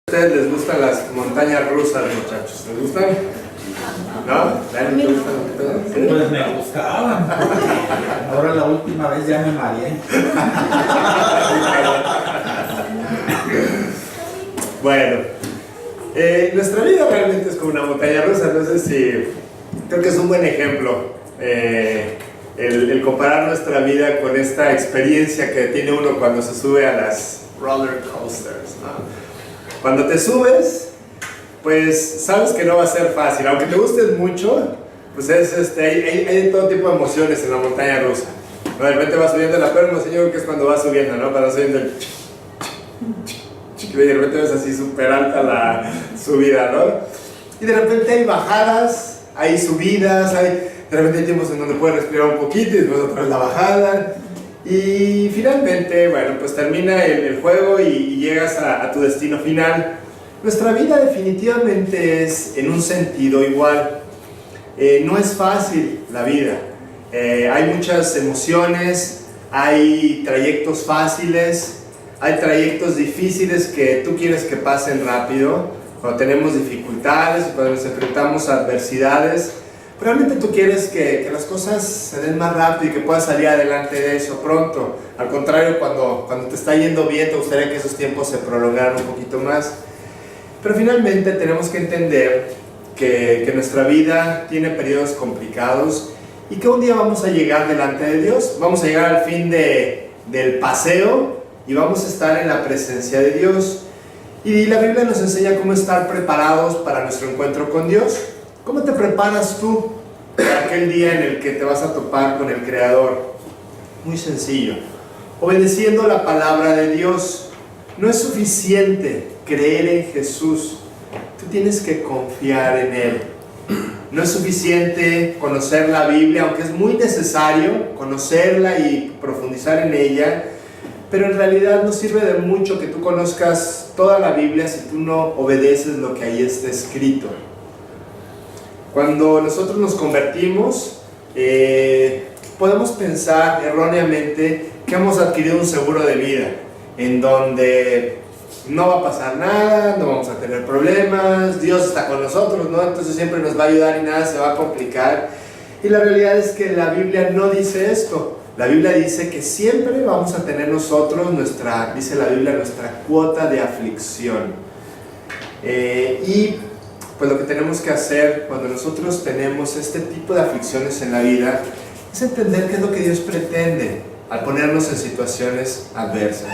¿A ustedes les gustan las montañas rusas, muchachos? ¿Les gustan? ¿No? ¿Te gustan? ¿Sí? Pues me gustaban, porque ahora la última vez ya me mareé. Bueno, nuestra vida realmente es como una montaña rusa, no sé si... Creo que es un buen ejemplo el comparar nuestra vida con esta experiencia que tiene uno cuando se sube a las roller coasters, ¿no? Cuando te subes, pues sabes que no va a ser fácil, aunque te gustes mucho, pues hay todo tipo de emociones en la montaña rusa, ¿no? De repente vas subiendo la perma, yo creo que es cuando vas subiendo, ¿no? Cuando vas subiendo el... Y de repente ves así súper alta la subida, ¿no? Y de repente hay bajadas, hay subidas, de repente hay tiempos en donde puedes respirar un poquito y después otra vez la bajada. Y finalmente, bueno, pues termina el juego y llegas a tu destino final. Nuestra vida definitivamente es en un sentido igual. No es fácil la vida. Hay muchas emociones, hay trayectos fáciles, hay trayectos difíciles que tú quieres que pasen rápido. Cuando tenemos dificultades, cuando nos enfrentamos a adversidades, realmente tú quieres que las cosas se den más rápido y que puedas salir adelante de eso pronto. Al contrario, cuando te está yendo bien, te gustaría que esos tiempos se prolongaran un poquito más. Pero finalmente tenemos que entender que nuestra vida tiene periodos complicados y que un día vamos a llegar delante de Dios, vamos a llegar al fin del paseo y vamos a estar en la presencia de Dios. Y la Biblia nos enseña cómo estar preparados para nuestro encuentro con Dios. ¿Cómo te preparas tú para aquel día en el que te vas a topar con el Creador? Muy sencillo, obedeciendo la palabra de Dios. No es suficiente creer en Jesús, tú tienes que confiar en Él. No es suficiente conocer la Biblia, aunque es muy necesario conocerla y profundizar en ella, pero en realidad no sirve de mucho que tú conozcas toda la Biblia si tú no obedeces lo que ahí está escrito. Cuando nosotros nos convertimos, podemos pensar erróneamente que hemos adquirido un seguro de vida, en donde no va a pasar nada, no vamos a tener problemas, Dios está con nosotros, ¿no? Entonces siempre nos va a ayudar y nada se va a complicar. Y la realidad es que la Biblia no dice esto. La Biblia dice que siempre vamos a tener nosotros dice la Biblia, nuestra cuota de aflicción. Y pues lo que tenemos que hacer cuando nosotros tenemos este tipo de aflicciones en la vida es entender qué es lo que Dios pretende al ponernos en situaciones adversas.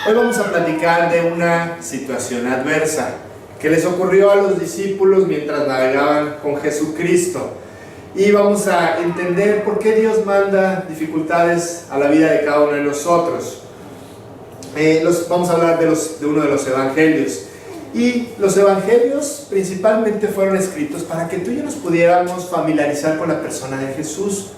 Hoy vamos a platicar de una situación adversa que les ocurrió a los discípulos mientras navegaban con Jesucristo. Y vamos a entender por qué Dios manda dificultades a la vida de cada uno de nosotros. Vamos a hablar de uno de los evangelios. Y los evangelios principalmente fueron escritos para que tú y yo nos pudiéramos familiarizar con la persona de Jesús.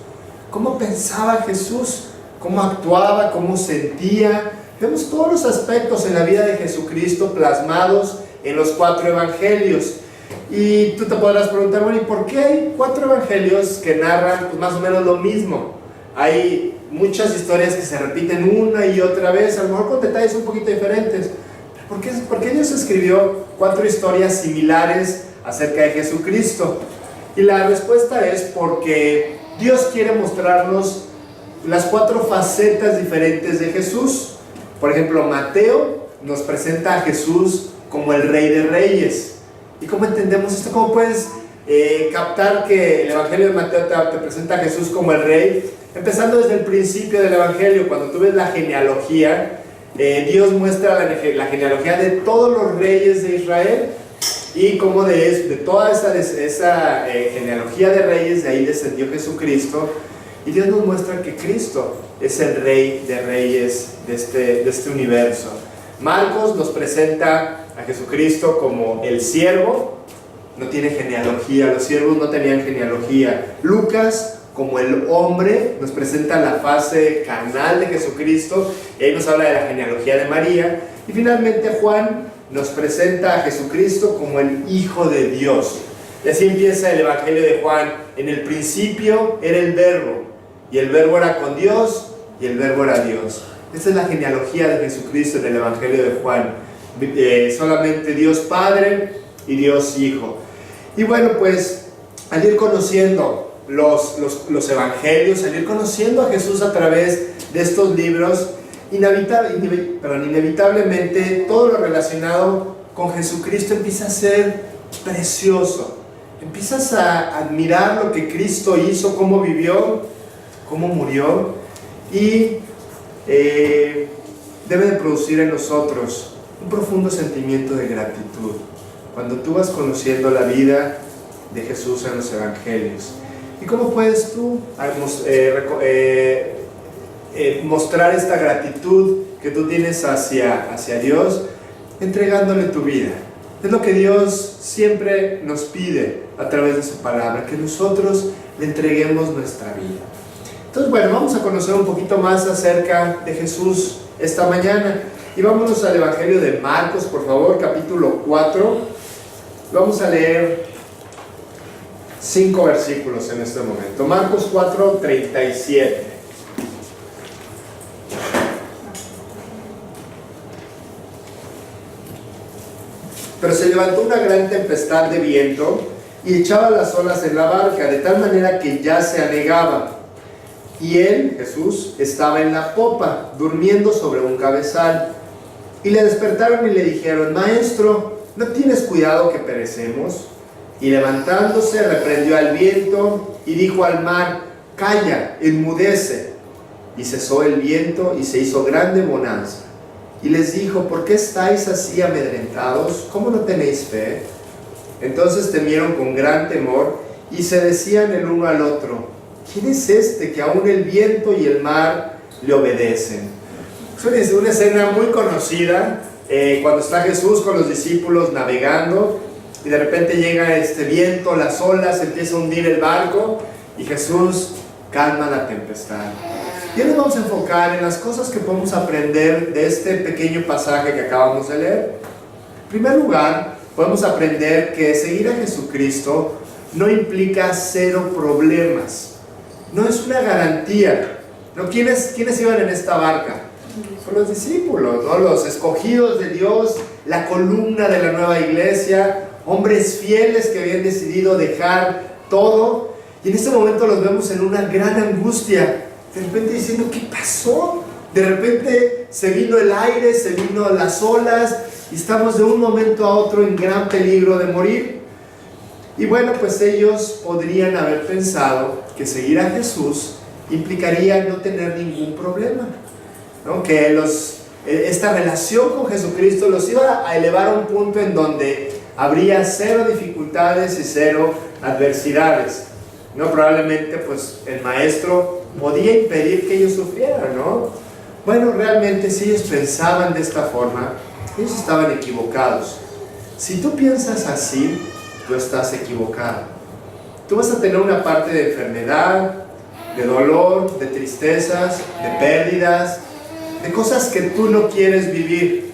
Cómo pensaba Jesús, cómo actuaba, cómo sentía. Vemos todos los aspectos en la vida de Jesucristo plasmados en los 4 evangelios. Y tú te podrás preguntar, bueno, ¿y por qué hay 4 evangelios que narran pues, más o menos lo mismo? Hay muchas historias que se repiten una y otra vez, a lo mejor con detalles un poquito diferentes. ¿Por qué Dios escribió 4 historias similares acerca de Jesucristo? Y la respuesta es porque Dios quiere mostrarnos las 4 facetas diferentes de Jesús. Por ejemplo, Mateo nos presenta a Jesús como el Rey de Reyes. ¿Y cómo entendemos esto? ¿Cómo puedes captar que el Evangelio de Mateo te presenta a Jesús como el Rey? Empezando desde el principio del Evangelio, cuando tú ves la genealogía, Dios muestra la genealogía de todos los reyes de Israel y cómo de toda esa genealogía de reyes, de ahí descendió Jesucristo. Y Dios nos muestra que Cristo es el Rey de Reyes de este universo. Marcos nos presenta a Jesucristo como el siervo, no tiene genealogía, los siervos no tenían genealogía. Lucas como el hombre nos presenta la fase carnal de Jesucristo, y ahí nos habla de la genealogía de María. Y finalmente Juan nos presenta a Jesucristo como el Hijo de Dios. Y así empieza el Evangelio de Juan. En el principio era el Verbo, y el Verbo era con Dios, y el Verbo era Dios. Esta es la genealogía de Jesucristo en el Evangelio de Juan. solamente Dios Padre y Dios Hijo. Y bueno, pues al ir conociendo los evangelios, al ir conociendo a Jesús a través de estos libros, inevitablemente todo lo relacionado con Jesucristo empieza a ser precioso. Empiezas a admirar lo que Cristo hizo, cómo vivió, cómo murió, y debe de producir en nosotros un profundo sentimiento de gratitud cuando tú vas conociendo la vida de Jesús en los evangelios. ¿Y cómo puedes tú mostrar esta gratitud que tú tienes hacia Dios? Entregándole tu vida. Es lo que Dios siempre nos pide a través de su palabra, que nosotros le entreguemos nuestra vida. Entonces, bueno, vamos a conocer un poquito más acerca de Jesús esta mañana. Y vámonos al Evangelio de Marcos, por favor, capítulo 4. Vamos a leer 5 versículos en este momento. Marcos 4, 37. Pero se levantó una gran tempestad de viento y echaba las olas en la barca, de tal manera que ya se anegaba. Y él, Jesús, estaba en la popa, durmiendo sobre un cabezal. Y le despertaron y le dijeron: Maestro, ¿no tienes cuidado que perecemos? Y levantándose, reprendió al viento y dijo al mar: Calla, enmudece. Y cesó el viento y se hizo grande bonanza. Y les dijo: ¿Por qué estáis así amedrentados? ¿Cómo no tenéis fe? Entonces temieron con gran temor y se decían el uno al otro: ¿quién es este que aún el viento y el mar le obedecen? Es una escena muy conocida cuando está Jesús con los discípulos navegando y de repente llega este viento, las olas, empieza a hundir el barco y Jesús calma la tempestad. Y hoy nos vamos a enfocar en las cosas que podemos aprender de este pequeño pasaje que acabamos de leer. En primer lugar, podemos aprender que seguir a Jesucristo no implica cero problemas. No es una garantía. ¿No? ¿Quiénes iban en esta barca? Son los discípulos, ¿no? Los escogidos de Dios, la columna de la nueva iglesia, hombres fieles que habían decidido dejar todo. Y en este momento los vemos en una gran angustia. De repente diciendo: ¿qué pasó? De repente se vino el aire, se vino las olas y estamos de un momento a otro en gran peligro de morir. Y bueno, pues ellos podrían haber pensado que seguir a Jesús implicaría no tener ningún problema, ¿no? Que esta relación con Jesucristo los iba a elevar a un punto en donde habría cero dificultades y cero adversidades, ¿no? Probablemente pues el maestro podía impedir que ellos sufrieran, ¿no? Bueno, realmente si ellos pensaban de esta forma, ellos estaban equivocados. Si tú piensas así, tú estás equivocado. Tú vas a tener una parte de enfermedad, de dolor, de tristezas, de pérdidas, de cosas que tú no quieres vivir,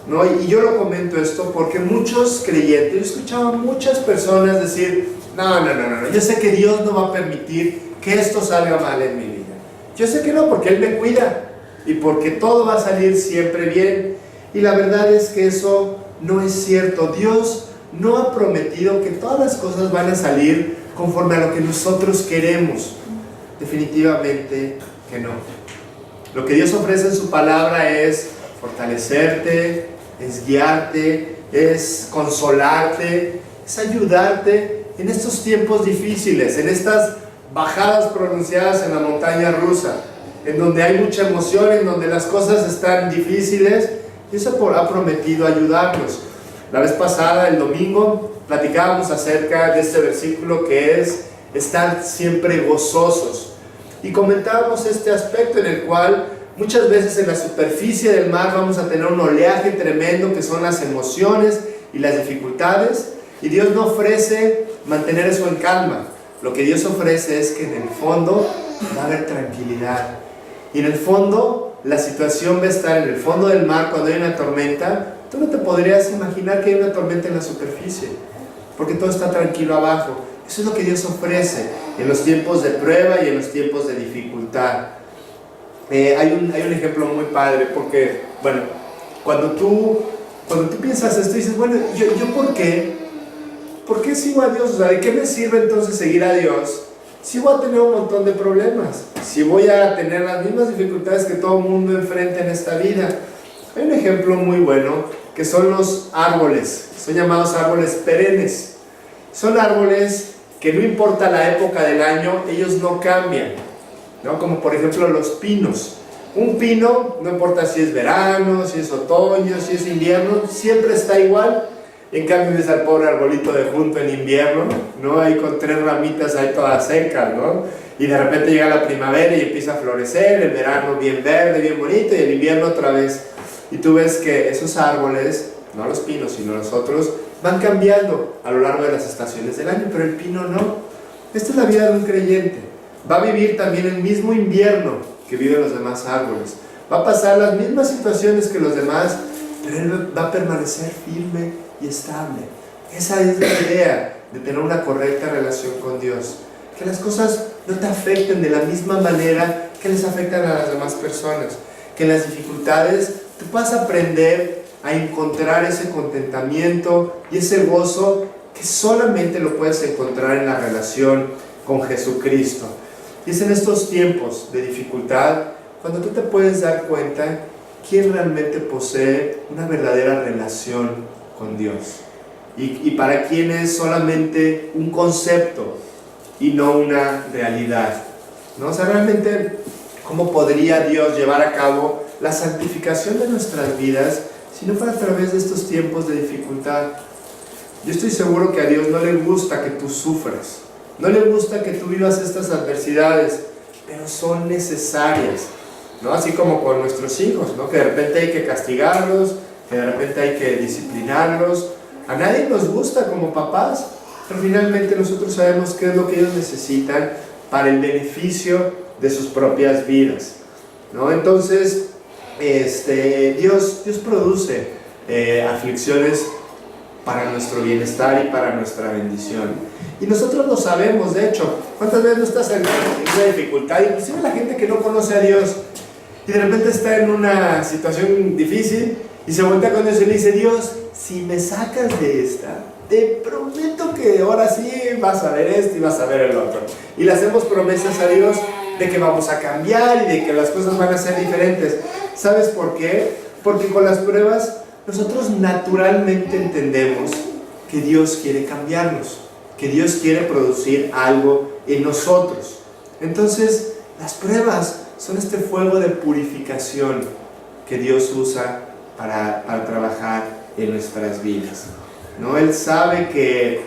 ¿no? Y yo lo comento esto porque muchos creyentes, yo escuchaba a muchas personas decir: no, yo sé que Dios no va a permitir que esto salga mal en mi vida. Yo sé que no, porque Él me cuida y porque todo va a salir siempre bien. Y la verdad es que eso no es cierto. Dios no ha prometido que todas las cosas van a salir conforme a lo que nosotros queremos. Definitivamente que no. Lo que Dios ofrece en su palabra es fortalecerte, es guiarte, es consolarte, es ayudarte en estos tiempos difíciles, en estas bajadas pronunciadas en la montaña rusa, en donde hay mucha emoción, en donde las cosas están difíciles. Dios ha prometido ayudarnos. La vez pasada, el domingo, platicábamos acerca de este versículo que es estar siempre gozosos. Y comentábamos este aspecto en el cual muchas veces en la superficie del mar vamos a tener un oleaje tremendo que son las emociones y las dificultades. Y Dios no ofrece mantener eso en calma. Lo que Dios ofrece es que en el fondo va a haber tranquilidad. Y en el fondo, la situación va a estar en el fondo del mar cuando hay una tormenta. Tú no te podrías imaginar que hay una tormenta en la superficie, porque todo está tranquilo abajo. Eso es lo que Dios ofrece en los tiempos de prueba y en los tiempos de dificultad. Hay un ejemplo muy padre, porque, bueno, cuando tú cuando tú piensas esto, dices, bueno, ¿yo por qué? ¿Por qué sigo a Dios? O sea, ¿de qué me sirve entonces seguir a Dios si voy a tener un montón de problemas? Si voy a tener las mismas dificultades que todo el mundo enfrenta en esta vida. Hay un ejemplo muy bueno que son los árboles. Son llamados árboles perennes. Son árboles que no importa la época del año, ellos no cambian, ¿no? Como por ejemplo los pinos. Un pino, no importa si es verano, si es otoño, si es invierno, siempre está igual. En cambio ves al pobre arbolito de junto en invierno, ¿no? Ahí con 3 ramitas ahí todas secas, ¿no? Y de repente llega la primavera y empieza a florecer, el verano bien verde, bien bonito, y el invierno otra vez. Y tú ves que esos árboles, no los pinos sino los otros, van cambiando a lo largo de las estaciones del año, pero el pino no. Esta es la vida de un creyente. Va a vivir también el mismo invierno que viven los demás árboles. Va a pasar las mismas situaciones que los demás, pero él va a permanecer firme y estable. Esa es la idea de tener una correcta relación con Dios. Que las cosas no te afecten de la misma manera que les afectan a las demás personas. Que en las dificultades tú puedas aprender a encontrar ese contentamiento y ese gozo que solamente lo puedes encontrar en la relación con Jesucristo. Y es en estos tiempos de dificultad cuando tú te puedes dar cuenta quién realmente posee una verdadera relación con Dios y para quién es solamente un concepto y no una realidad, ¿no? O sea, realmente, ¿cómo podría Dios llevar a cabo la santificación de nuestras vidas si no fuera a través de estos tiempos de dificultad? Yo estoy seguro que a Dios no le gusta que tú sufras, no le gusta que tú vivas estas adversidades, pero son necesarias, ¿no? Así como con nuestros hijos, ¿no? Que de repente hay que castigarlos, que de repente hay que disciplinarlos. A nadie nos gusta como papás, pero finalmente nosotros sabemos qué es lo que ellos necesitan para el beneficio de sus propias vidas, ¿no? Entonces, Dios produce aflicciones para nuestro bienestar y para nuestra bendición. Y nosotros lo sabemos, de hecho. ¿Cuántas veces no estás en una dificultad? Inclusive la gente que no conoce a Dios y de repente está en una situación difícil y se voltea con Dios y le dice: Dios, si me sacas de esta, te prometo que ahora sí vas a ver esto y vas a ver el otro. Y le hacemos promesas a Dios de que vamos a cambiar y de que las cosas van a ser diferentes. ¿Sabes por qué? Porque con las pruebas nosotros naturalmente entendemos que Dios quiere cambiarnos, que Dios quiere producir algo en nosotros. Entonces, las pruebas son este fuego de purificación que Dios usa para trabajar en nuestras vidas, ¿no? Él sabe qué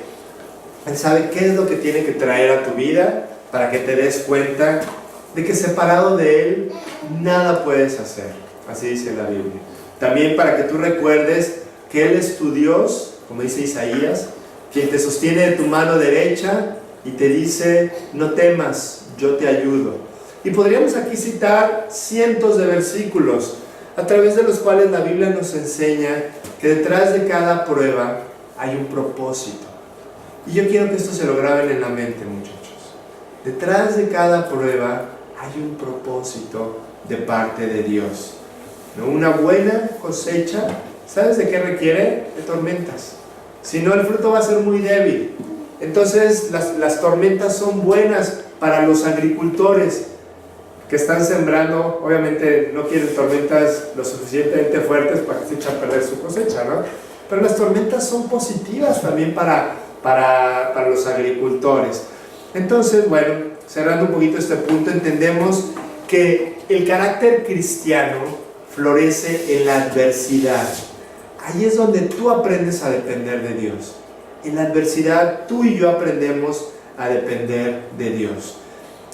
es lo que tiene que traer a tu vida para que te des cuenta de que separado de Él nada puedes hacer. Así dice la Biblia. También para que tú recuerdes que Él es tu Dios, como dice Isaías, quien te sostiene de tu mano derecha y te dice: no temas, yo te ayudo. Y podríamos aquí citar cientos de versículos a través de los cuales la Biblia nos enseña que detrás de cada prueba hay un propósito. Y yo quiero que esto se lo graben en la mente, muchachos. Detrás de cada prueba hay un propósito de parte de Dios, ¿no? Una buena cosecha, ¿sabes de qué requiere? De tormentas. Si no, el fruto va a ser muy débil. Entonces las tormentas son buenas para los agricultores que están sembrando. Obviamente no quieren tormentas lo suficientemente fuertes para que se echen a perder su cosecha, ¿no? Pero las tormentas son positivas también para los agricultores. Entonces, bueno, cerrando un poquito este punto, entendemos que el carácter cristiano florece en la adversidad. Ahí es donde tú aprendes a depender de Dios. En la adversidad tú y yo aprendemos a depender de Dios.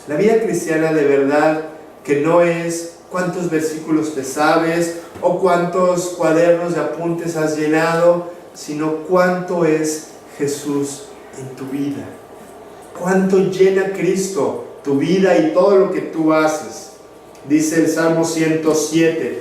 La vida cristiana de verdad que no es cuántos versículos te sabes o cuántos cuadernos de apuntes has llenado, sino cuánto es Jesús en tu vida. Cuánto llena Cristo tu vida y todo lo que tú haces. Dice el Salmo 107: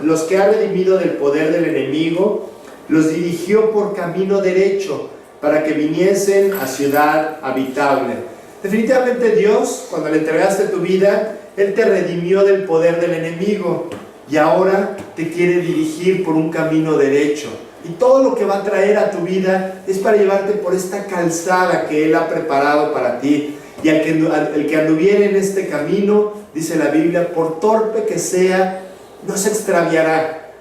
los que ha redimido del poder del enemigo, los dirigió por camino derecho, para que viniesen a ciudad habitable. Definitivamente Dios, cuando le entregaste tu vida, Él te redimió del poder del enemigo. y ahora te quiere dirigir por un camino derecho. Y todo lo que va a traer a tu vida es para llevarte por esta calzada que Él ha preparado para ti. Y el que anduviere en este camino, dice la Biblia, por torpe que sea, no se extraviará.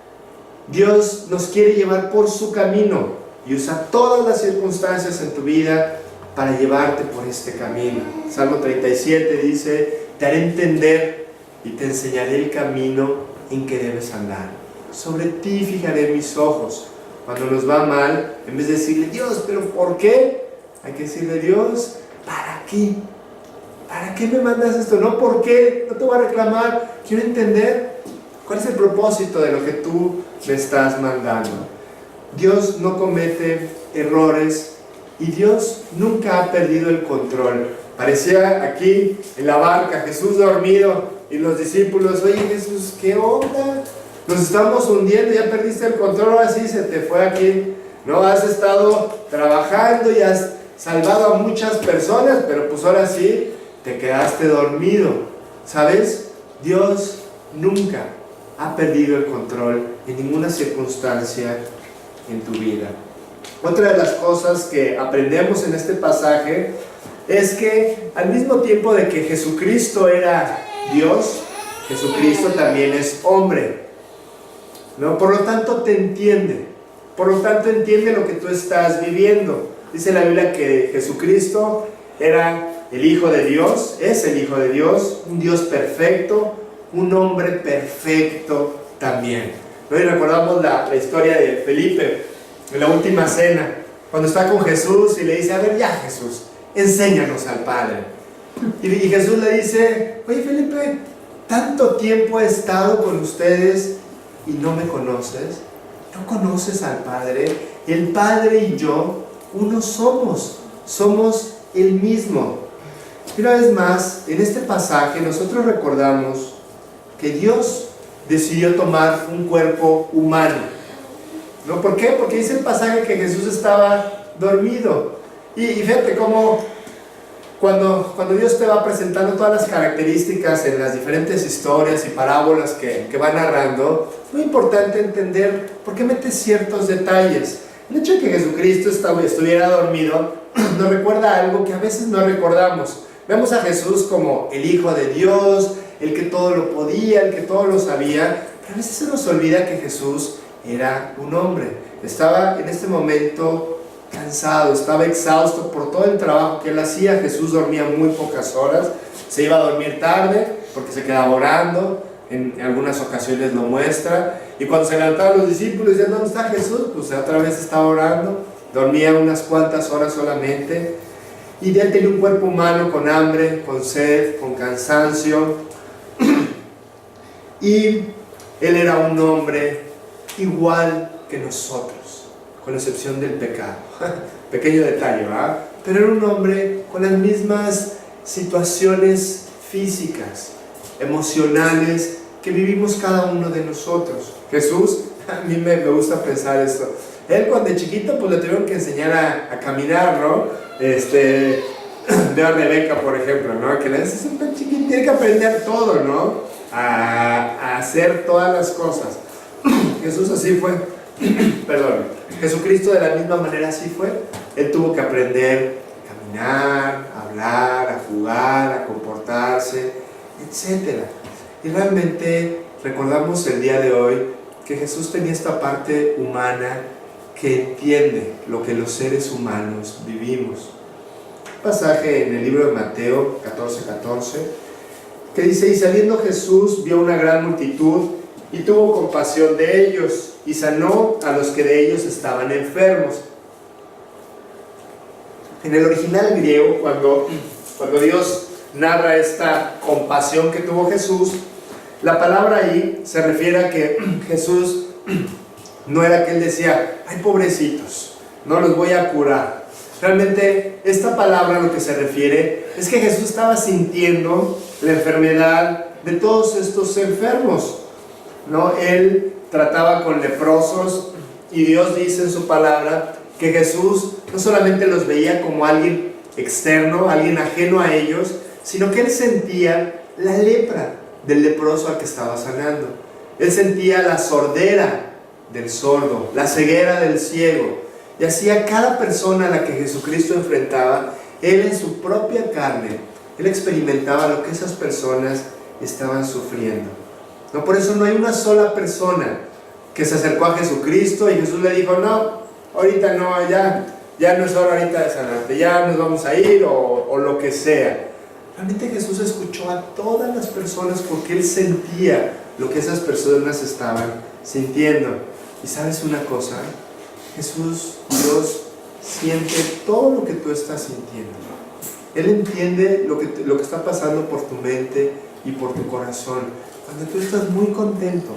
Dios nos quiere llevar por su camino y usa todas las circunstancias en tu vida para llevarte por este camino. Salmo 37 dice: te haré entender y te enseñaré el camino en que debes andar. Sobre ti fijaré mis ojos. Cuando nos va mal, en vez de decirle: Dios, ¿pero por qué? Hay que decirle: Dios, ¿para qué? ¿Para qué me mandas esto? No, ¿por qué? No te voy a reclamar. Quiero entender cuál es el propósito de lo que tú me estás mandando. Dios no comete errores y Dios nunca ha perdido el control. Parecía aquí en la barca Jesús dormido y los discípulos: oye Jesús, ¿qué onda? Nos estamos hundiendo, ya perdiste el control, ahora sí se te fue aquí. No, has estado trabajando y has salvado a muchas personas, pero pues ahora sí te quedaste dormido. ¿Sabes? Dios nunca ha perdido el control en ninguna circunstancia en tu vida. Otra de las cosas que aprendemos en este pasaje es que al mismo tiempo de que Jesucristo era Dios, Jesucristo también es hombre, ¿no? Por lo tanto te entiende, por lo tanto entiende lo que tú estás viviendo. Dice la Biblia que Jesucristo era el Hijo de Dios, es el Hijo de Dios, un Dios perfecto, un hombre perfecto también. ¿No? Y recordamos la historia de Felipe en la última cena, cuando está con Jesús y le dice: a ver ya Jesús, enséñanos al Padre. Y Jesús le dice: oye Felipe, tanto tiempo he estado con ustedes y no me conoces, no conoces al Padre. El Padre y yo uno somos el mismo. Y una vez más, en este pasaje nosotros recordamos que Dios decidió tomar un cuerpo humano, ¿no? ¿Por qué? Porque dice el pasaje que Jesús estaba dormido. Y fíjate cómo cuando Dios te va presentando todas las características en las diferentes historias y parábolas que va narrando, es muy importante entender por qué mete ciertos detalles. El hecho de que Jesucristo estuviera dormido nos recuerda algo que a veces no recordamos. Vemos a Jesús como el Hijo de Dios, el que todo lo podía, el que todo lo sabía, pero a veces se nos olvida que Jesús era un hombre. Estaba en este momento cansado, estaba exhausto por todo el trabajo que él hacía. Jesús dormía muy pocas horas, se iba a dormir tarde porque se quedaba orando, en algunas ocasiones lo muestra, y cuando se levantaban los discípulos y decían: ¿dónde está Jesús? Pues otra vez estaba orando, dormía unas cuantas horas solamente. Y él tenía un cuerpo humano con hambre, con sed, con cansancio, y él era un hombre igual que nosotros, con excepción del pecado. Pequeño detalle, ¿verdad? Pero era un hombre con las mismas situaciones físicas, emocionales que vivimos cada uno de nosotros. Jesús, a mí me gusta pensar esto. Él cuando de chiquito pues le tuvieron que enseñar a caminar, ¿no? Veo a Rebeca, por ejemplo, ¿no? Que es súper chiquita, tiene que aprender todo, ¿no? A hacer todas las cosas. Jesús así fue. Perdón. Jesucristo de la misma manera así fue. Él tuvo que aprender a caminar, a hablar, a jugar, a comportarse, etc. Y realmente recordamos el día de hoy que Jesús tenía esta parte humana que entiende lo que los seres humanos vivimos. Un pasaje en el libro de Mateo 14:14 que dice: y saliendo Jesús vio una gran multitud y tuvo compasión de ellos y sanó a los que de ellos estaban enfermos. En el original griego, cuando Dios narra esta compasión que tuvo Jesús, la palabra ahí se refiere a que Jesús no era que él decía: ay pobrecitos, no los voy a curar. Realmente esta palabra lo que se refiere es que Jesús estaba sintiendo la enfermedad de todos estos enfermos, ¿no? Él trataba con leprosos y Dios dice en su palabra que Jesús no solamente los veía como alguien externo, alguien ajeno a ellos, sino que él sentía la lepra del leproso al que estaba sanando. Él sentía la sordera del sordo, la ceguera del ciego. Y así a cada persona a la que Jesucristo enfrentaba, Él en su propia carne, Él experimentaba lo que esas personas estaban sufriendo. No, por eso no hay una sola persona que se acercó a Jesucristo y Jesús le dijo, no, ahorita no, ya no es hora ahorita de sanarte, ya nos vamos a ir o lo que sea. Realmente Jesús escuchó a todas las personas porque Él sentía lo que esas personas estaban sintiendo. Y ¿sabes una cosa? Jesús, Dios, siente todo lo que tú estás sintiendo. Él entiende lo que está pasando por tu mente y por tu corazón. Cuando tú estás muy contento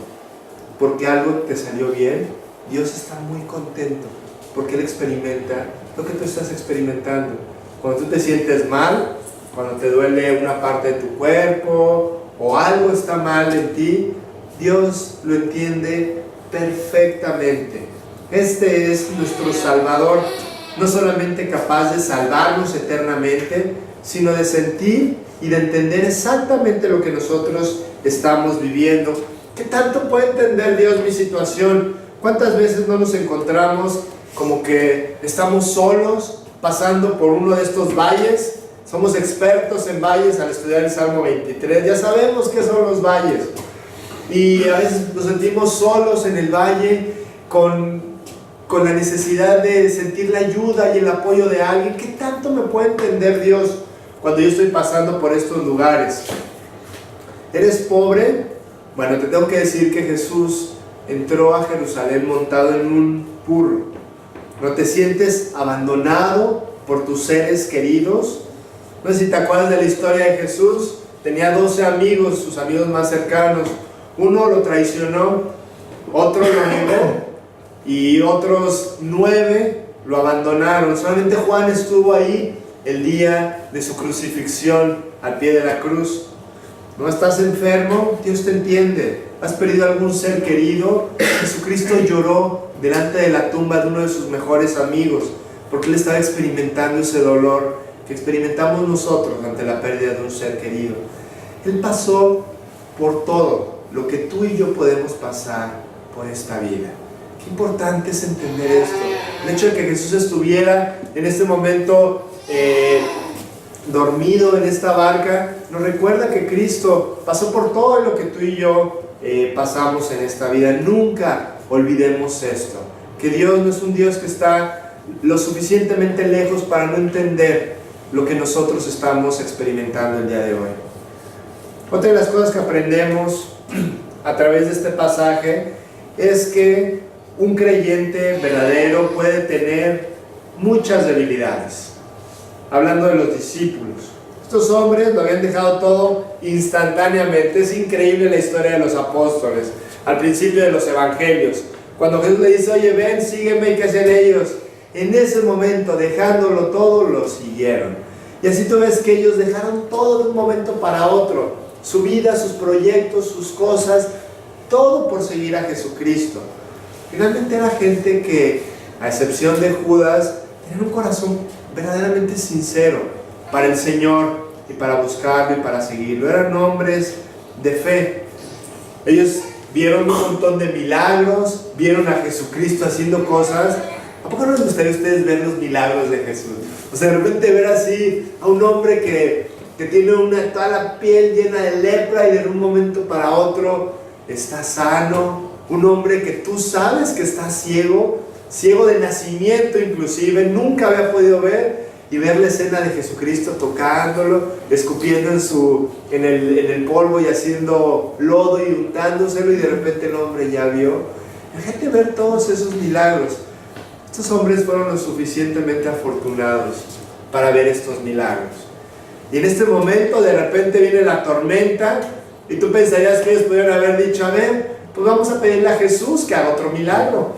porque algo te salió bien, Dios está muy contento porque Él experimenta lo que tú estás experimentando. Cuando tú te sientes mal, cuando te duele una parte de tu cuerpo o algo está mal en ti, Dios lo entiende perfectamente. Este es nuestro Salvador, no solamente capaz de salvarnos eternamente, sino de sentir y de entender exactamente lo que nosotros estamos viviendo. ¿Qué tanto puede entender Dios mi situación? ¿Cuántas veces no nos encontramos como que estamos solos, pasando por uno de estos valles? Somos expertos en valles al estudiar el Salmo 23, ya sabemos qué son los valles. Y a veces nos sentimos solos en el valle con la necesidad de sentir la ayuda y el apoyo de alguien. ¿Qué tanto me puede entender Dios cuando yo estoy pasando por estos lugares? ¿Eres pobre? Bueno, te tengo que decir que Jesús entró a Jerusalén montado en un burro. ¿No te sientes abandonado por tus seres queridos? No sé si te acuerdas de la historia de Jesús. Tenía 12 amigos, sus amigos más cercanos. Uno lo traicionó, otro lo negó y otros 9 lo abandonaron. Solamente Juan estuvo ahí el día de su crucifixión al pie de la cruz. ¿No estás enfermo? Dios te entiende. ¿Has perdido algún ser querido? Jesucristo lloró delante de la tumba de uno de sus mejores amigos porque él estaba experimentando ese dolor que experimentamos nosotros ante la pérdida de un ser querido. Él pasó por todo lo que tú y yo podemos pasar por esta vida. Qué importante es entender esto. El hecho de que Jesús estuviera en este momento dormido en esta barca nos recuerda que Cristo pasó por todo lo que tú y yo pasamos en esta vida. Nunca olvidemos esto, que Dios no es un Dios que está lo suficientemente lejos para no entender lo que nosotros estamos experimentando el día de hoy. Otra de las cosas que aprendemos a través de este pasaje es que un creyente verdadero puede tener muchas debilidades. Hablando de los discípulos, estos hombres lo habían dejado todo instantáneamente. Es increíble la historia de los apóstoles al principio de los evangelios, cuando Jesús le dice, oye, ven, sígueme, ¿y qué hacen ellos? En ese momento, dejándolo todo, lo siguieron. Y así tú ves que ellos dejaron todo de un momento para otro, su vida, sus proyectos, sus cosas, todo por seguir a Jesucristo. Finalmente era gente que, a excepción de Judas, tenían un corazón verdaderamente sincero para el Señor y para buscarlo y para seguirlo. Eran hombres de fe. Ellos vieron un montón de milagros, vieron a Jesucristo haciendo cosas. ¿A poco no les gustaría a ustedes ver los milagros de Jesús? O sea, de repente ver así a un hombre que tiene toda la piel llena de lepra y de un momento para otro está sano. Un hombre que tú sabes que está ciego de nacimiento inclusive, nunca había podido ver, y ver la escena de Jesucristo tocándolo, escupiendo en el polvo y haciendo lodo y untándoselo, y de repente el hombre ya vio. Imagínate ver todos esos milagros. Estos hombres fueron lo suficientemente afortunados para ver estos milagros. Y en este momento de repente viene la tormenta y tú pensarías que ellos pudieron haber dicho, a ver, pues vamos a pedirle a Jesús que haga otro milagro.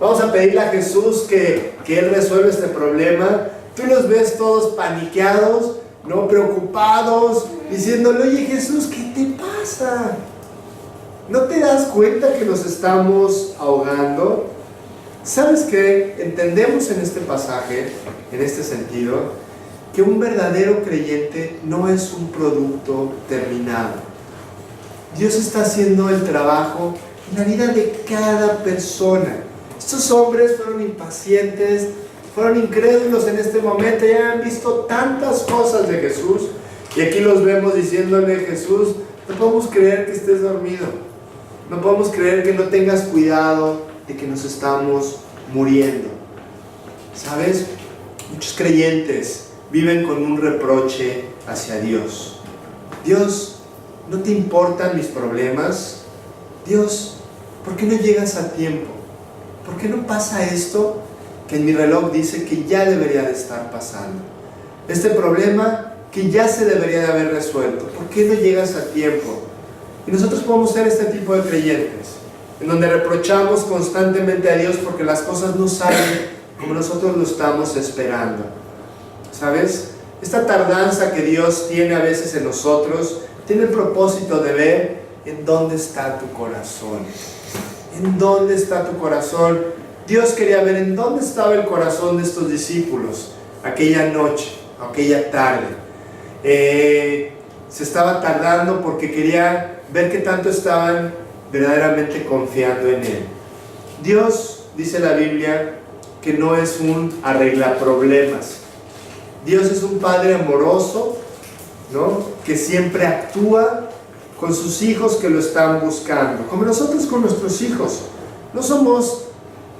Vamos a pedirle a Jesús que Él resuelva este problema. Tú los ves todos paniqueados, ¿no? Preocupados, diciéndole, oye Jesús, ¿qué te pasa? ¿No te das cuenta que nos estamos ahogando? ¿Sabes qué? Entendemos en este pasaje, en este sentido, que un verdadero creyente no es un producto terminado. Dios está haciendo el trabajo en la vida de cada persona. Estos hombres fueron impacientes, fueron incrédulos en este momento, ya han visto tantas cosas de Jesús, y aquí los vemos diciéndole: Jesús, no podemos creer que estés dormido, no podemos creer que no tengas cuidado de que nos estamos muriendo. ¿Sabes? Muchos creyentes viven con un reproche hacia Dios. Dios, ¿no te importan mis problemas? Dios, ¿por qué no llegas a tiempo? ¿Por qué no pasa esto que en mi reloj dice que ya debería de estar pasando? Este problema que ya se debería de haber resuelto, ¿por qué no llegas a tiempo? Y nosotros podemos ser este tipo de creyentes, en donde reprochamos constantemente a Dios porque las cosas no salen como nosotros lo estamos esperando. ¿Sabes? Esta tardanza que Dios tiene a veces en nosotros tiene el propósito de ver en dónde está tu corazón. ¿En dónde está tu corazón? Dios quería ver en dónde estaba el corazón de estos discípulos aquella noche, aquella tarde. Se estaba tardando porque quería ver qué tanto estaban verdaderamente confiando en Él. Dios, dice la Biblia, que no es un arreglaproblemas. Dios es un Padre amoroso, ¿no?, que siempre actúa con sus hijos que lo están buscando, como nosotros con nuestros hijos. No somos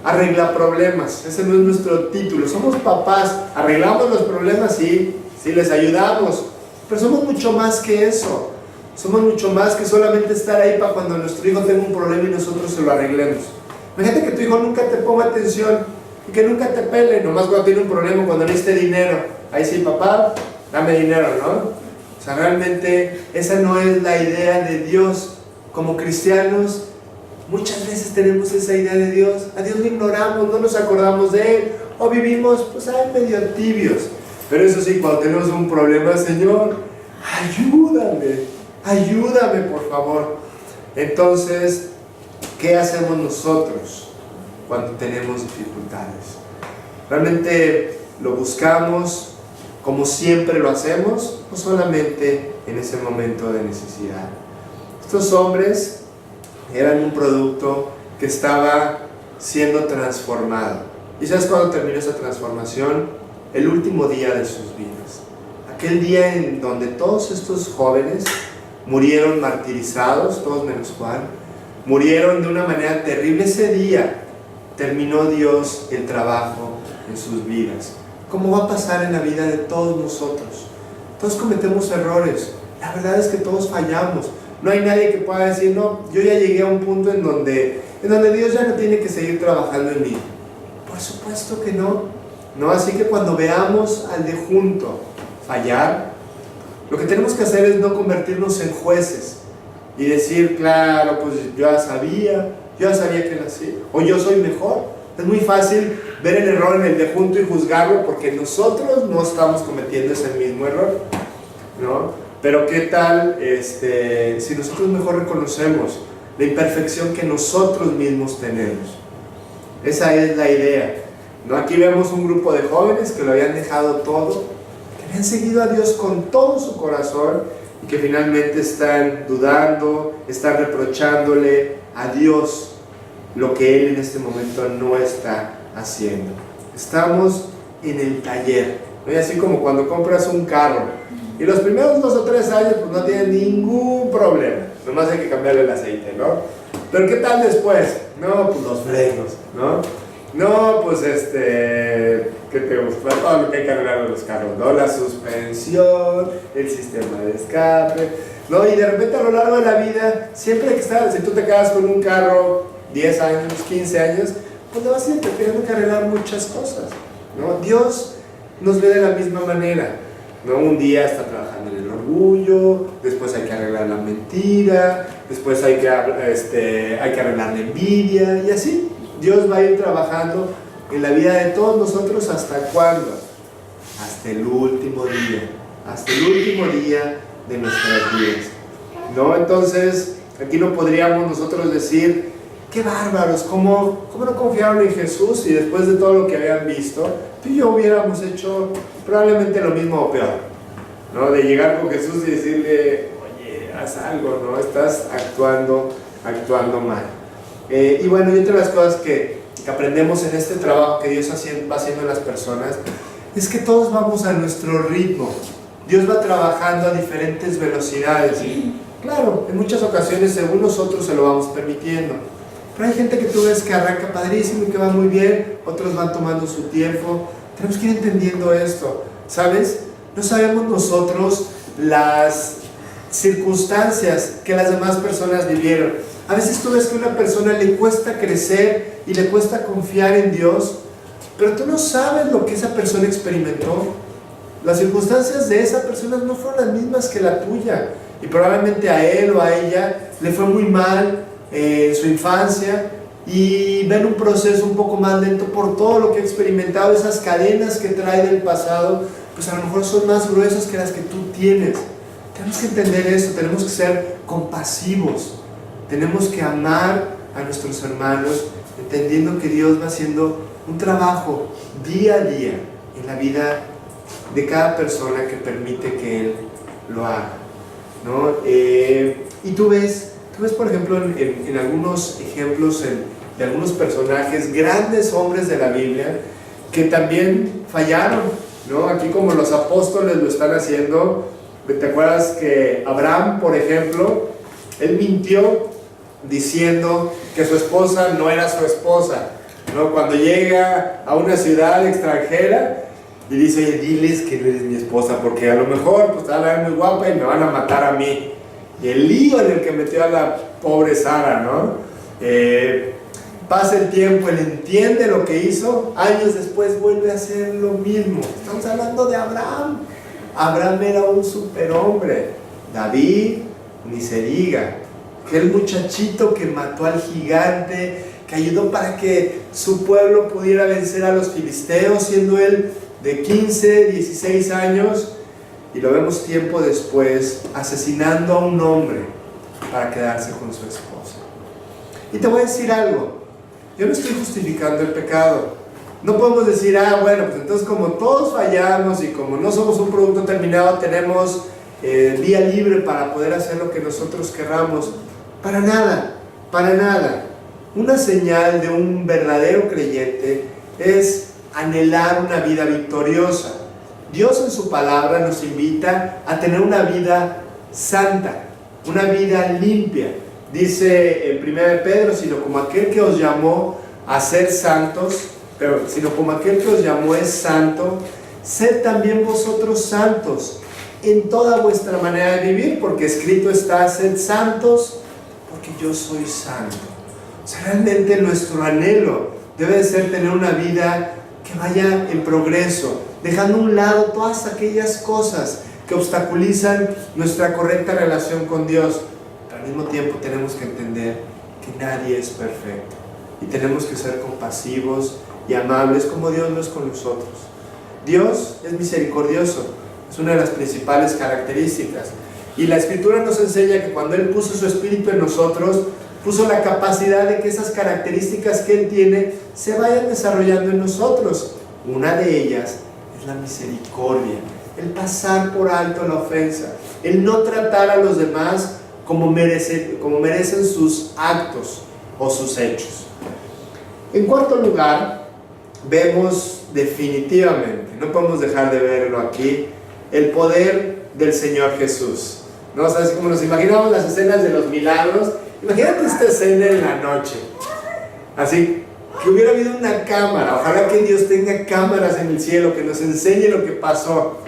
arreglaproblemas, ese no es nuestro título. Somos papás, arreglamos los problemas, sí les ayudamos, pero somos mucho más que eso. Somos mucho más que solamente estar ahí para cuando nuestro hijo tenga un problema y nosotros se lo arreglemos. Imagínate que tu hijo nunca te ponga atención y que nunca te pele, nomás cuando tiene un problema, cuando necesite dinero. Ahí sí, papá, dame dinero, ¿no? O sea, realmente esa no es la idea de Dios. Como cristianos, muchas veces tenemos esa idea de Dios. A Dios lo ignoramos, no nos acordamos de Él, o vivimos pues ahí medio tibios. Pero eso sí, cuando tenemos un problema: Señor, ayúdame por favor. Entonces, ¿qué hacemos nosotros cuando tenemos dificultades? ¿Realmente lo buscamos como siempre lo hacemos, o solamente en ese momento de necesidad? Estos hombres eran un producto que estaba siendo transformado. ¿Y sabes cuándo terminó esa transformación? El último día de sus vidas. Aquel día en donde todos estos jóvenes murieron martirizados, todos menos Juan, murieron de una manera terrible. Ese día terminó Dios el trabajo en sus vidas. ¿Cómo va a pasar en la vida de todos nosotros? Todos cometemos errores. La verdad es que todos fallamos. No hay nadie que pueda decir: no, yo ya llegué a un punto en donde Dios ya no tiene que seguir trabajando en mí. Por supuesto que no. No, así que cuando veamos al de junto fallar, lo que tenemos que hacer es no convertirnos en jueces y decir: claro, pues yo ya sabía que era así, o yo soy mejor. Es muy fácil ver el error en el de junto y juzgarlo porque nosotros no estamos cometiendo ese mismo error, ¿no? Pero ¿qué tal si nosotros mejor reconocemos la imperfección que nosotros mismos tenemos? Esa es la idea, ¿no? Aquí vemos un grupo de jóvenes que lo habían dejado todo, que habían seguido a Dios con todo su corazón y que finalmente están dudando, están reprochándole a Dios lo que Él en este momento no está haciendo. Estamos en el taller, ¿no? Y así como cuando compras un carro y los primeros 2 o 3 años pues no tienen ningún problema, nomás hay que cambiarle el aceite, ¿no? Pero ¿qué tal después? No, pues los frenos, ¿no? No, pues ¿qué te gusta? Todo lo que hay que arreglar en los carros, ¿no? La suspensión, el sistema de escape, ¿no? Y de repente a lo largo de la vida siempre hay que estar, si tú te quedas con un carro 10 años, 15 años, pues le vas a ir teniendo que arreglar muchas cosas, ¿no? Dios nos ve de la misma manera, ¿no? Un día está trabajando en el orgullo, después hay que arreglar la mentira, después hay que arreglar la envidia, y así Dios va a ir trabajando en la vida de todos nosotros. ¿Hasta cuándo? Hasta el último día, hasta el último día de nuestras vidas, ¿no? Entonces, aquí no podríamos nosotros decir: qué bárbaros, ¿cómo no confiaron en Jesús? Y después de todo lo que habían visto, tú y yo hubiéramos hecho probablemente lo mismo o peor, ¿no? De llegar con Jesús y decirle: oye, haz algo, ¿no? Estás actuando mal. Y bueno, y otra de las cosas que aprendemos en este trabajo que Dios va haciendo en las personas es que todos vamos a nuestro ritmo. Dios va trabajando a diferentes velocidades. Claro, en muchas ocasiones según nosotros se lo vamos permitiendo. Pero hay gente que tú ves que arranca padrísimo y que va muy bien, otros van tomando su tiempo. Tenemos que ir entendiendo esto, ¿sabes? No sabemos nosotros las circunstancias que las demás personas vivieron. A veces tú ves que a una persona le cuesta crecer y le cuesta confiar en Dios, pero tú no sabes lo que esa persona experimentó. Las circunstancias de esa persona no fueron las mismas que la tuya, y probablemente a él o a ella le fue muy mal en su infancia y ven un proceso un poco más lento por todo lo que ha experimentado. Esas cadenas que trae del pasado, pues a lo mejor son más gruesas que las que tú tienes. Tenemos que entender eso, tenemos que ser compasivos, tenemos que amar a nuestros hermanos, entendiendo que Dios va haciendo un trabajo día a día en la vida de cada persona que permite que Él lo haga, ¿no? Y tú ves por ejemplo en algunos ejemplos de algunos personajes, grandes hombres de la Biblia, que también fallaron, ¿no? Aquí como los apóstoles lo están haciendo. ¿Te acuerdas que Abraham, por ejemplo, él mintió diciendo que su esposa no era su esposa, ¿no? Cuando llega a una ciudad extranjera y dice, oye, diles que no eres mi esposa, porque a lo mejor pues está la muy guapa y me van a matar a mí. Y el lío en el que metió a la pobre Sara, ¿no? Pasa el tiempo, él entiende lo que hizo, años después vuelve a hacer lo mismo. Estamos hablando de Abraham. Abraham era un superhombre. David, ni se diga. Aquel muchachito que mató al gigante, que ayudó para que su pueblo pudiera vencer a los filisteos, siendo él de 15, 16 años. Y lo vemos tiempo después asesinando a un hombre para quedarse con su esposa. Y te voy a decir algo, yo no estoy justificando el pecado. No podemos decir, bueno, pues entonces como todos fallamos y como no somos un producto terminado, tenemos vía libre para poder hacer lo que nosotros querramos. Para nada, para nada. Una señal de un verdadero creyente es anhelar una vida victoriosa. Dios en su palabra nos invita a tener una vida santa, una vida limpia. Dice en 1 Pedro, sino como aquel que os llamó a ser santos, sino como aquel que os llamó es santo, sed también vosotros santos en toda vuestra manera de vivir, porque escrito está, sed santos, porque yo soy santo. O sea, realmente nuestro anhelo debe de ser tener una vida que vaya en progreso, dejando a un lado todas aquellas cosas que obstaculizan nuestra correcta relación con Dios. Pero al mismo tiempo tenemos que entender que nadie es perfecto y tenemos que ser compasivos y amables como Dios lo es con nosotros. Dios es misericordioso, es una de las principales características. Y la Escritura nos enseña que cuando Él puso su Espíritu en nosotros, puso la capacidad de que esas características que Él tiene se vayan desarrollando en nosotros. Una de ellas es la misericordia, el pasar por alto la ofensa, el no tratar a los demás como merecen sus actos o sus hechos. En cuarto lugar, vemos definitivamente, no podemos dejar de verlo aquí, el poder del Señor Jesús. ¿No? ¿Sabes? Como nos imaginamos las escenas de los milagros, imagínate esta escena en la noche, así que hubiera habido una cámara. Ojalá que Dios tenga cámaras en el cielo que nos enseñe lo que pasó.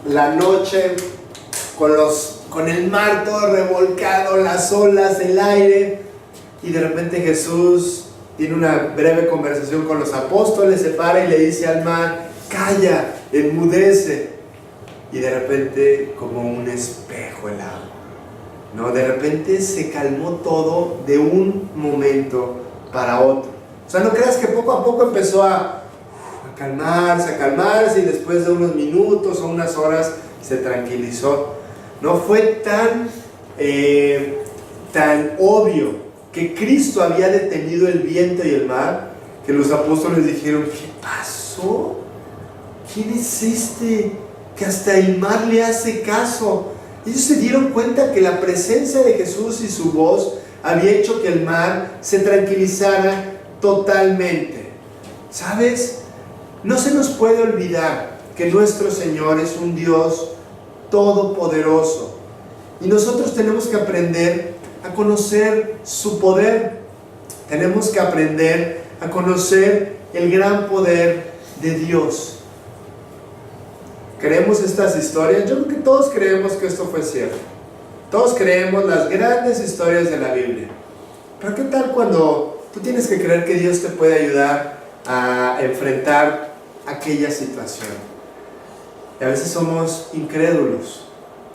La noche con el mar todo revolcado, las olas, el aire, y de repente Jesús tiene una breve conversación con los apóstoles, se para y le dice al mar, calla, enmudece, y de repente como un espejo el agua, ¿no? De repente se calmó todo de un momento para otro. O sea, no creas que poco a poco empezó a calmarse, y después de unos minutos o unas horas se tranquilizó. No fue tan obvio que Cristo había detenido el viento y el mar, que los apóstoles dijeron, ¿qué pasó? ¿Quién es este que hasta el mar le hace caso? Ellos se dieron cuenta que la presencia de Jesús y su voz había hecho que el mar se tranquilizara totalmente. ¿Sabes? No se nos puede olvidar que nuestro Señor es un Dios todopoderoso y nosotros tenemos que aprender a conocer su poder. Tenemos que aprender a conocer el gran poder de Dios. ¿Creemos estas historias? Yo creo que todos creemos que esto fue cierto. Todos creemos las grandes historias de la Biblia. Pero ¿qué tal cuando tú tienes que creer que Dios te puede ayudar a enfrentar aquella situación? Y a veces somos incrédulos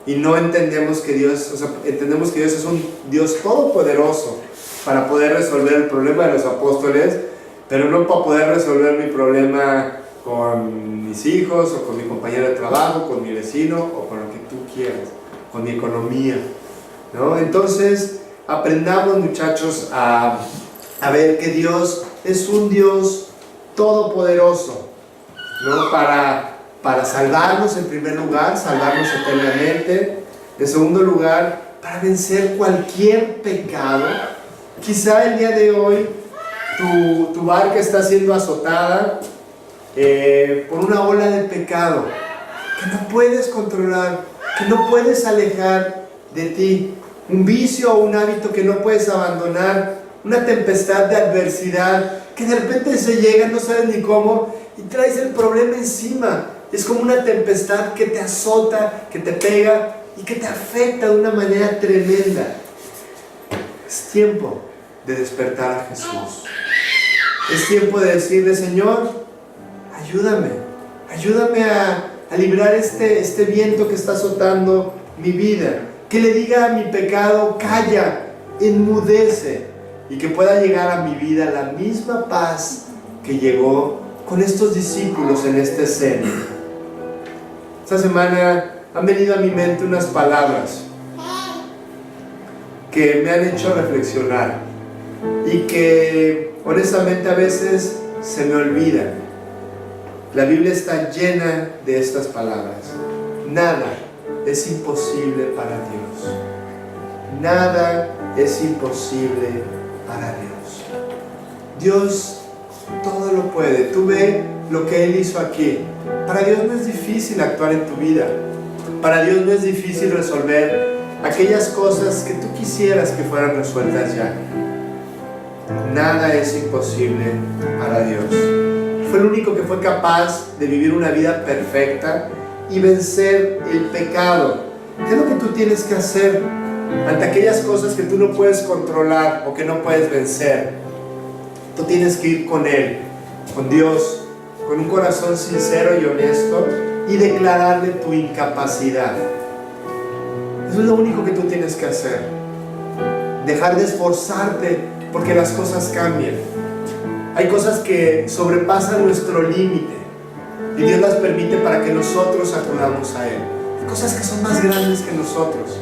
y no entendemos que Dios, entendemos que Dios es un Dios todopoderoso para poder resolver el problema de los apóstoles, pero no para poder resolver mi problema con mis hijos, o con mi compañero de trabajo, con mi vecino, o con lo que tú quieras, con mi economía, ¿no? Entonces, aprendamos, muchachos, a ver que Dios es un Dios todopoderoso, ¿no? Para salvarnos en primer lugar, salvarnos eternamente. En segundo lugar, para vencer cualquier pecado. Quizá el día de hoy tu barca está siendo azotada por una ola de pecado que no puedes controlar, que no puedes alejar de ti, un vicio o un hábito que no puedes abandonar, una tempestad de adversidad que de repente se llega, no sabes ni cómo, y traes el problema encima. Es como una tempestad que te azota, que te pega y que te afecta de una manera tremenda. Es tiempo de despertar a Jesús. Es tiempo de decirle: Señor, ayúdame a librar este viento que está azotando mi vida. Que le diga a mi pecado: calla, enmudece, y que pueda llegar a mi vida la misma paz que llegó con estos discípulos en esta escena. Esta semana han venido a mi mente unas palabras que me han hecho reflexionar y que honestamente a veces se me olvidan. La Biblia está llena de estas palabras. Nada es imposible para Dios. Nada es imposible para Dios. Dios todo lo puede. Tú ve lo que Él hizo aquí. Para Dios no es difícil actuar en tu vida. Para Dios no es difícil resolver aquellas cosas que tú quisieras que fueran resueltas ya. Nada es imposible para Dios. Fue el único que fue capaz de vivir una vida perfecta y vencer el pecado. ¿Qué es lo que tú tienes que hacer ante aquellas cosas que tú no puedes controlar o que no puedes vencer? Tú tienes que ir con Él, con Dios, con un corazón sincero y honesto, y declararle tu incapacidad. Eso es lo único que tú tienes que hacer. Dejar de esforzarte porque las cosas cambian. Hay cosas que sobrepasan nuestro límite y Dios las permite para que nosotros acudamos a Él. Hay cosas que son más grandes que nosotros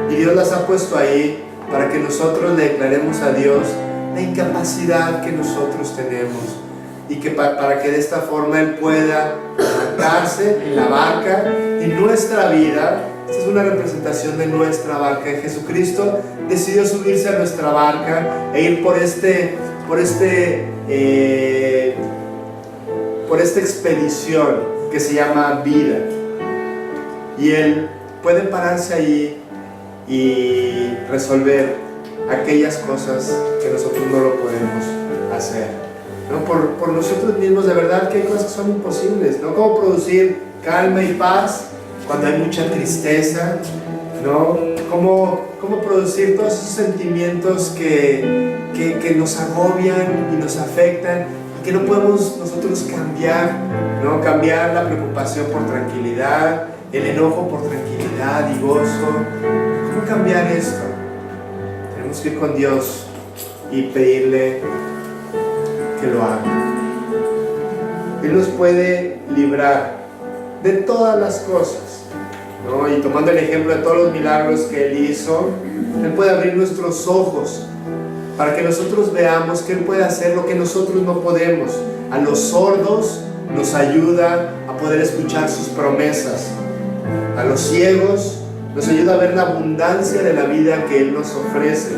y Dios las ha puesto ahí para que nosotros le declaremos a Dios la incapacidad que nosotros tenemos, y que para que de esta forma Él pueda montarse en la barca, en nuestra vida. Esta es una representación de nuestra barca. Jesucristo decidió subirse a nuestra barca e ir por esta expedición que se llama vida. Y Él puede pararse ahí y resolver aquellas cosas que nosotros no lo podemos hacer, ¿no? Por nosotros mismos. De verdad que hay cosas que son imposibles, ¿no? Cómo producir calma y paz cuando hay mucha tristeza, ¿no? Cómo producir todos esos sentimientos que nos agobian y nos afectan y que no podemos nosotros cambiar, ¿no? Cambiar la preocupación por tranquilidad, el enojo por tranquilidad y gozo. ¿Cómo cambiar esto? Tenemos que ir con Dios y pedirle que lo haga. Él nos puede librar de todas las cosas, ¿no? Y tomando el ejemplo de todos los milagros que Él hizo, Él puede abrir nuestros ojos para que nosotros veamos que Él puede hacer lo que nosotros no podemos. A los sordos nos ayuda a poder escuchar sus promesas. A los ciegos nos ayuda a ver la abundancia de la vida que Él nos ofrece.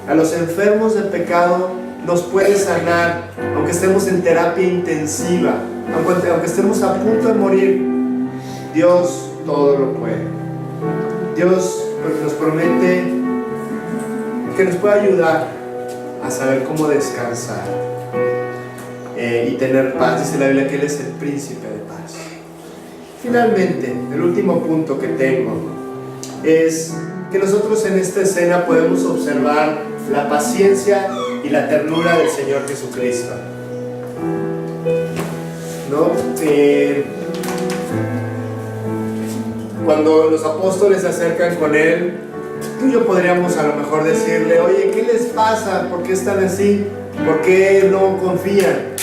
A los enfermos de pecado nos puede sanar, aunque estemos en terapia intensiva, aunque estemos a punto de morir. Dios todo lo puede. Dios nos promete que nos puede ayudar a saber cómo descansar y tener paz. Dice la Biblia que Él es el príncipe de paz. Finalmente, el último punto que tengo es que nosotros en esta escena podemos observar la paciencia y la ternura del Señor Jesucristo, ¿no? Cuando los apóstoles se acercan con Él, tú y yo podríamos a lo mejor decirle: oye, ¿qué les pasa? ¿Por qué están así? ¿Por qué no confían?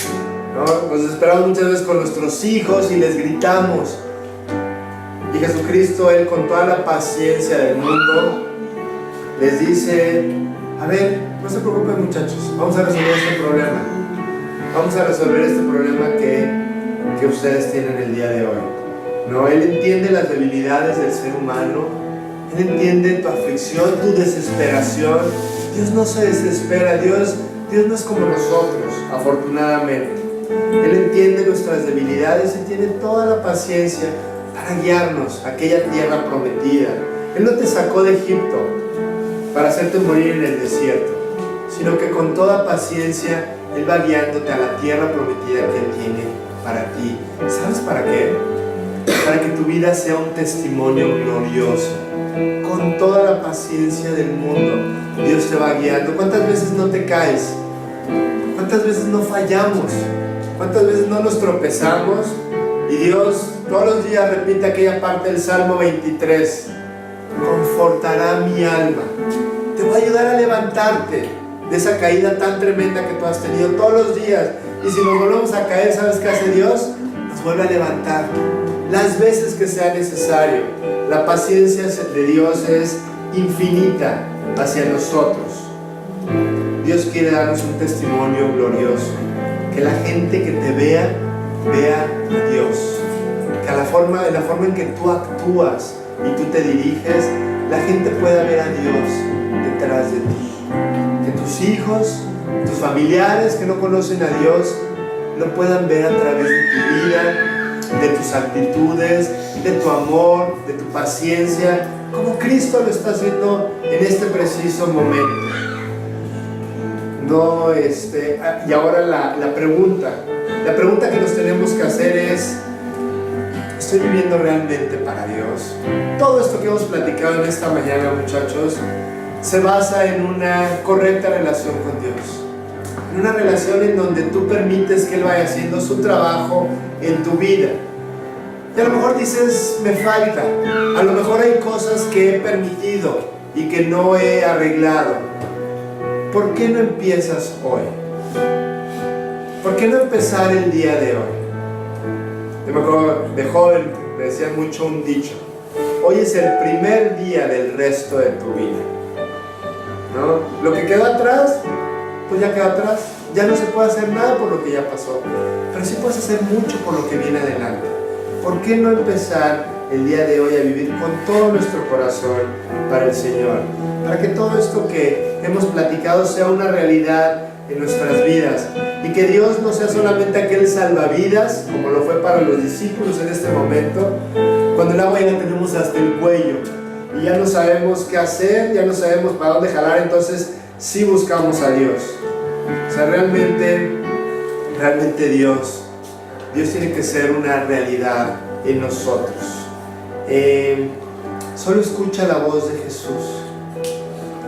¿No? Nos desesperamos muchas veces con nuestros hijos y les gritamos. Y Jesucristo, Él con toda la paciencia del mundo, les dice: a ver, no se preocupen, muchachos, vamos a resolver este problema. Vamos a resolver este problema que ustedes tienen el día de hoy. ¿No? Él entiende las debilidades del ser humano. Él entiende tu aflicción, tu desesperación. Dios no se desespera. Dios no es como nosotros, afortunadamente. Él entiende nuestras debilidades y tiene toda la paciencia para guiarnos a aquella tierra prometida. Él no te sacó de Egipto para hacerte morir en el desierto, sino que con toda paciencia Él va guiándote a la tierra prometida que Él tiene para ti. ¿Sabes para qué? Para que tu vida sea un testimonio glorioso. Con toda la paciencia del mundo, Dios te va guiando. ¿Cuántas veces no te caes? ¿Cuántas veces no fallamos? ¿Cuántas veces no nos tropezamos? Y Dios todos los días repite aquella parte del Salmo 23: confortará mi alma. Te va a ayudar a levantarte de esa caída tan tremenda que tú has tenido todos los días. Y si nos volvemos a caer, ¿sabes qué hace Dios? Nos vuelve a levantar las veces que sea necesario. La paciencia de Dios es infinita hacia nosotros. Dios quiere darnos un testimonio glorioso, que la gente que te vea a Dios, que en la forma en que tú actúas y tú te diriges, la gente pueda ver a Dios detrás de ti. Que tus hijos, tus familiares que no conocen a Dios, lo puedan ver a través de tu vida, de tus actitudes, de tu amor, de tu paciencia, como Cristo lo está haciendo en este preciso momento. No, y ahora la pregunta que nos tenemos que hacer es: ¿estoy viviendo realmente para Dios? Todo esto que hemos platicado en esta mañana, muchachos, se basa en una correcta relación con Dios. En una relación en donde tú permites que Él vaya haciendo su trabajo en tu vida. Y a lo mejor dices: me falta. A lo mejor hay cosas que he permitido y que no he arreglado. ¿Por qué no empiezas hoy? ¿Por qué no empezar el día de hoy? Yo me acuerdo de joven, me decían mucho un dicho: hoy es el primer día del resto de tu vida, ¿no? Lo que quedó atrás, pues ya quedó atrás. Ya no se puede hacer nada por lo que ya pasó, pero sí puedes hacer mucho por lo que viene adelante. ¿Por qué no empezar el día de hoy a vivir con todo nuestro corazón para el Señor? Para que todo esto que hemos platicado sea una realidad en nuestras vidas, y que Dios no sea solamente aquel salvavidas como lo fue para los discípulos en este momento, cuando el agua ya la tenemos hasta el cuello y ya no sabemos qué hacer, ya no sabemos para dónde jalar. Entonces sí buscamos a Dios. O sea, realmente Dios tiene que ser una realidad en nosotros. Solo escucha la voz de Jesús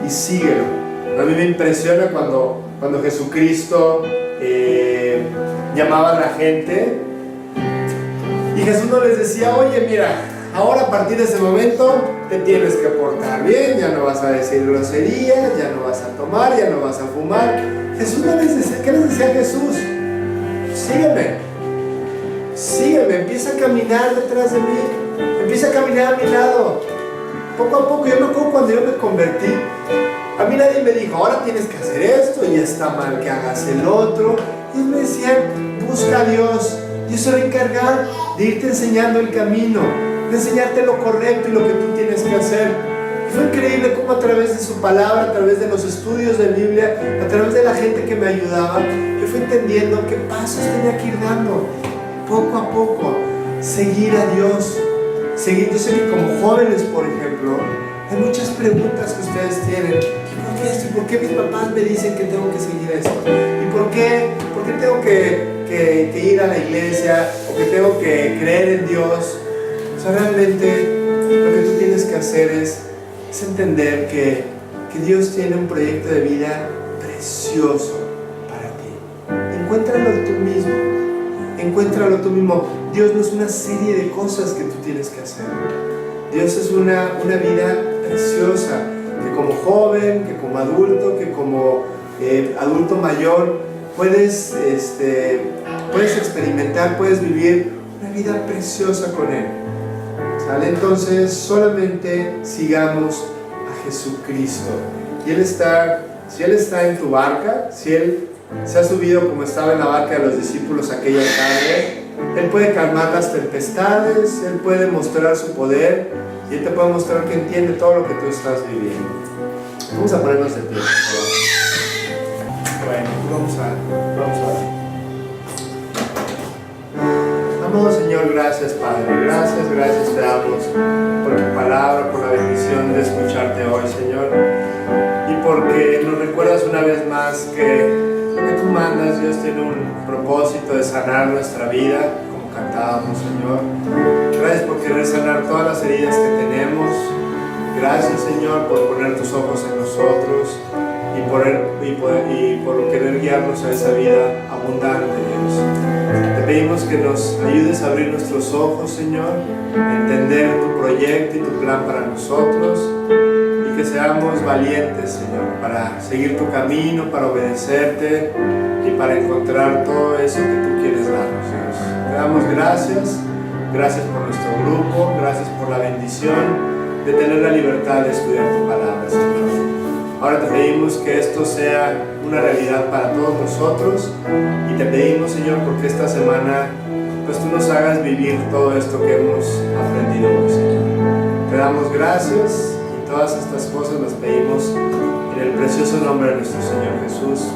y síguelo. A mí me impresiona cuando Jesucristo llamaba a la gente y Jesús no les decía: oye, mira, ahora a partir de ese momento te tienes que portar bien, ya no vas a decir groserías, ya no vas a tomar, ya no vas a fumar. Jesús no les decía. ¿Qué les decía Jesús? Sígueme, empieza a caminar detrás de mí, empieza a caminar a mi lado, poco a poco. Yo me acuerdo cuando yo me convertí, a mí nadie me dijo: ahora tienes que hacer esto y está mal que hagas el otro. Y me decían: busca a Dios, Dios se va a encargar de irte enseñando el camino, de enseñarte lo correcto y lo que tú tienes que hacer. Y fue increíble cómo a través de su palabra, a través de los estudios de Biblia, a través de la gente que me ayudaba, yo fui entendiendo qué pasos tenía que ir dando, poco a poco, seguir a Dios. Seguir, yo sé que como jóvenes, por ejemplo, hay muchas preguntas que ustedes tienen. ¿Y por qué esto? ¿Y por qué mis papás me dicen que tengo que seguir esto? ¿Y por qué tengo que ir a la iglesia? ¿O que tengo que creer en Dios? O sea, realmente lo que tú tienes que hacer es entender que Dios tiene un proyecto de vida precioso para ti. Encuéntralo tú mismo. Encuéntralo tú mismo. Dios no es una serie de cosas que tú tienes que hacer. Dios es una vida preciosa, que como joven, que como adulto, que como adulto mayor, puedes experimentar, puedes vivir una vida preciosa con Él. ¿Sale? Entonces, solamente sigamos a Jesucristo. Y si Él está en tu barca, si Él se ha subido como estaba en la barca de los discípulos aquella tarde, Él puede calmar las tempestades, Él puede mostrar su poder y Él te puede mostrar que entiende todo lo que tú estás viviendo. Vamos a ponernos de pie, por favor. Bueno, vamos a ver. Amado Señor, gracias Padre, gracias te damos por tu palabra, por la bendición de escucharte hoy, Señor, y porque nos recuerdas una vez más que lo que tú mandas, Dios, tiene un propósito de sanar nuestra vida, como cantábamos, Señor. Gracias por querer sanar todas las heridas que tenemos. Gracias, Señor, por poner tus ojos en nosotros y por querer guiarnos a esa vida abundante, Dios. Te pedimos que nos ayudes a abrir nuestros ojos, Señor, a entender tu proyecto y tu plan para nosotros, y que seamos valientes, Señor, para seguir tu camino, para obedecerte y para encontrar todo eso que tú quieres darnos, Dios. Te damos gracias por nuestro grupo, gracias por la bendición de tener la libertad de estudiar tu palabra, Señor. Ahora te pedimos que esto sea una realidad para todos nosotros, y te pedimos, Señor, porque esta semana pues tú nos hagas vivir todo esto que hemos aprendido hoy, Señor. Te damos gracias, y todas estas cosas las pedimos en el precioso nombre de nuestro Señor Jesús.